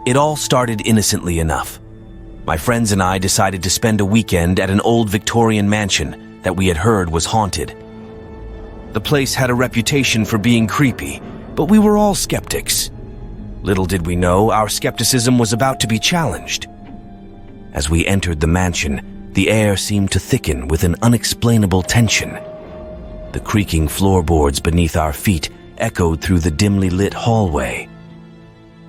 It all started innocently enough. My friends and I decided to spend a weekend at an old Victorian mansion that we had heard was haunted. The place had a reputation for being creepy, but we were all skeptics. Little did we know our skepticism was about to be challenged. As we entered the mansion, the air seemed to thicken with an unexplainable tension. The creaking floorboards beneath our feet echoed through the dimly lit hallway.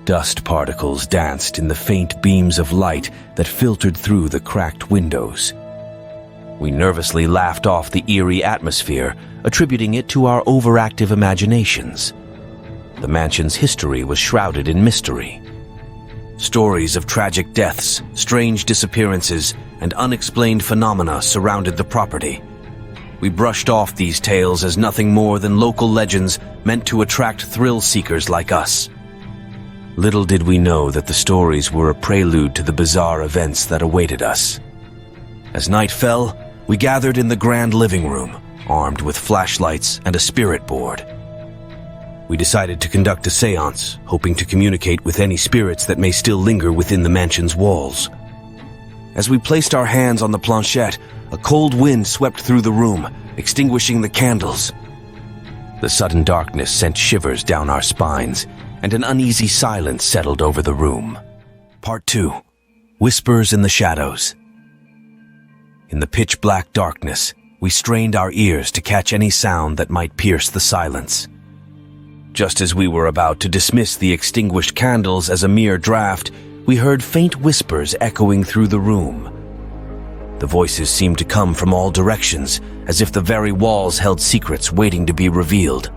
Dust particles danced in the faint beams of light that filtered through the cracked windows. We nervously laughed off the eerie atmosphere, attributing it to our overactive imaginations. The mansion's history was shrouded in mystery. Stories of tragic deaths, strange disappearances, and unexplained phenomena surrounded the property. We brushed off these tales as nothing more than local legends meant to attract thrill-seekers like us. Little did we know that the stories were a prelude to the bizarre events that awaited us. As night fell, we gathered in the grand living room, armed with flashlights and a spirit board. We decided to conduct a séance, hoping to communicate with any spirits that may still linger within the mansion's walls. As we placed our hands on the planchette, a cold wind swept through the room, extinguishing the candles. The sudden darkness sent shivers down our spines, and an uneasy silence settled over the room. Part 2. Whispers in the Shadows. In the pitch-black darkness, we strained our ears to catch any sound that might pierce the silence. Just as we were about to dismiss the extinguished candles as a mere draught, we heard faint whispers echoing through the room. The voices seemed to come from all directions, as if the very walls held secrets waiting to be revealed.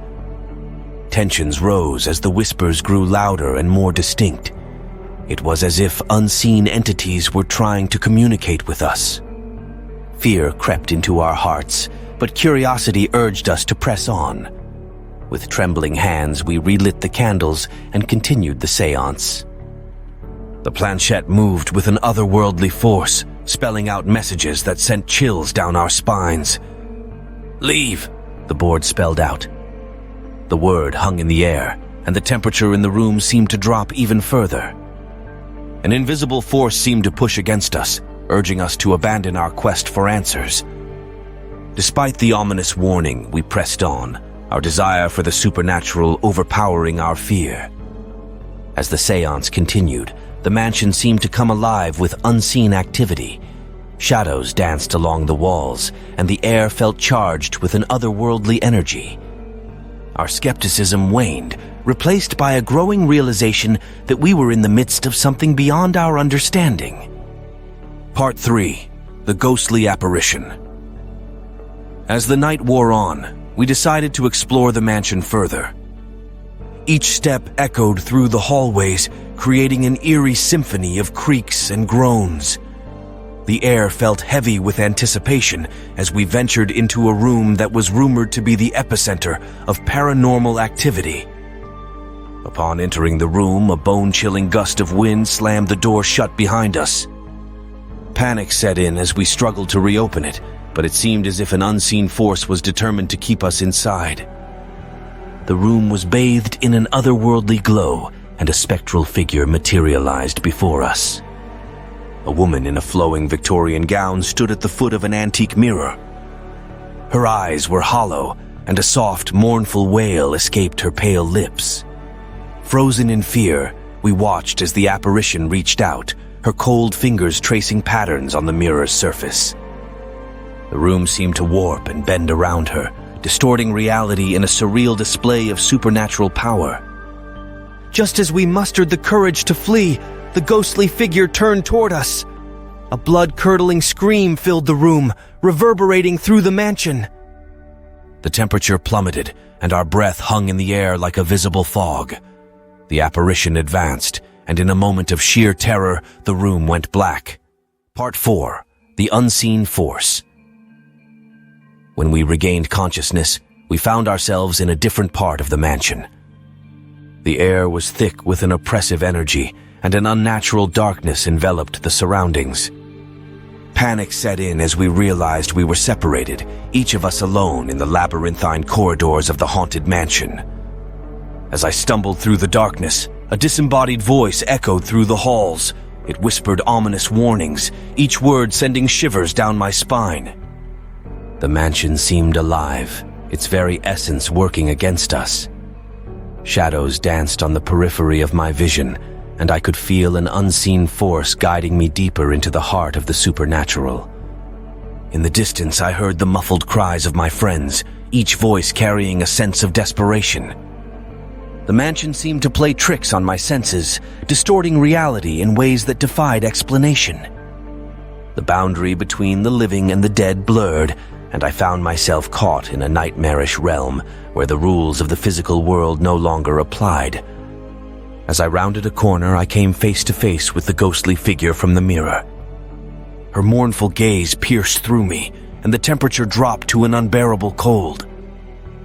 Tensions rose as the whispers grew louder and more distinct. It was as if unseen entities were trying to communicate with us. Fear crept into our hearts, but curiosity urged us to press on. With trembling hands, we relit the candles and continued the séance. The planchette moved with an otherworldly force, spelling out messages that sent chills down our spines. "Leave," the board spelled out. The word hung in the air, and the temperature in the room seemed to drop even further. An invisible force seemed to push against us, urging us to abandon our quest for answers. Despite the ominous warning, we pressed on, our desire for the supernatural overpowering our fear. As the séance continued, the mansion seemed to come alive with unseen activity. Shadows danced along the walls, and the air felt charged with an otherworldly energy. Our skepticism waned, replaced by a growing realization that we were in the midst of something beyond our understanding. Part 3. The Ghostly Apparition. As the night wore on, we decided to explore the mansion further. Each step echoed through the hallways, creating an eerie symphony of creaks and groans. The air felt heavy with anticipation as we ventured into a room that was rumored to be the epicenter of paranormal activity. Upon entering the room, a bone-chilling gust of wind slammed the door shut behind us. Panic set in as we struggled to reopen it, but it seemed as if an unseen force was determined to keep us inside. The room was bathed in an otherworldly glow, and a spectral figure materialized before us. A woman in a flowing Victorian gown stood at the foot of an antique mirror. Her eyes were hollow, and a soft, mournful wail escaped her pale lips. Frozen in fear, we watched as the apparition reached out, her cold fingers tracing patterns on the mirror's surface. The room seemed to warp and bend around her, distorting reality in a surreal display of supernatural power. Just as we mustered the courage to flee, the ghostly figure turned toward us. A blood-curdling scream filled the room, reverberating through the mansion. The temperature plummeted, and our breath hung in the air like a visible fog. The apparition advanced, and in a moment of sheer terror, the room went black. Part 4. The Unseen Force. When we regained consciousness, we found ourselves in a different part of the mansion. The air was thick with an oppressive energy, and an unnatural darkness enveloped the surroundings. Panic set in as we realized we were separated, each of us alone in the labyrinthine corridors of the haunted mansion. As I stumbled through the darkness, A disembodied voice echoed through the halls. It whispered ominous warnings, each word sending shivers down my spine. The mansion seemed alive, its very essence working against us. Shadows danced on the periphery of my vision, and I could feel an unseen force guiding me deeper into the heart of the supernatural. In the distance, I heard the muffled cries of my friends, each voice carrying a sense of desperation. The mansion seemed to play tricks on my senses, distorting reality in ways that defied explanation. The boundary between the living and the dead blurred, and I found myself caught in a nightmarish realm where the rules of the physical world no longer applied. As I rounded a corner, I came face to face with the ghostly figure from the mirror. Her mournful gaze pierced through me, and the temperature dropped to an unbearable cold.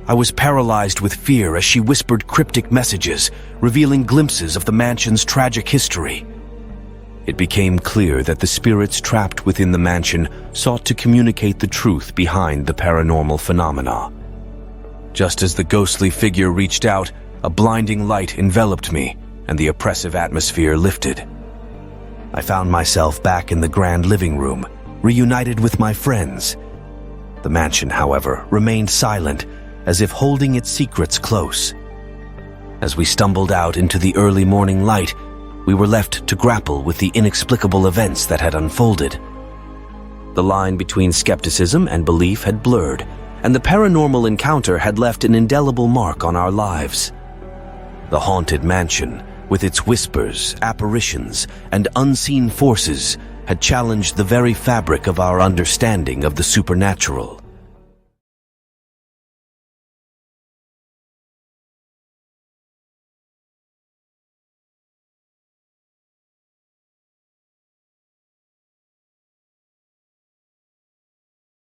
I was paralyzed with fear as she whispered cryptic messages, revealing glimpses of the mansion's tragic history. It became clear that the spirits trapped within the mansion sought to communicate the truth behind the paranormal phenomena. Just as the ghostly figure reached out, a blinding light enveloped me, and the oppressive atmosphere lifted. I found myself back in the grand living room, reunited with my friends. The mansion, however, remained silent, as if holding its secrets close. As we stumbled out into the early morning light, we were left to grapple with the inexplicable events that had unfolded. The line between skepticism and belief had blurred, and the paranormal encounter had left an indelible mark on our lives. The haunted mansion, with its whispers, apparitions, and unseen forces, had challenged the very fabric of our understanding of the supernatural.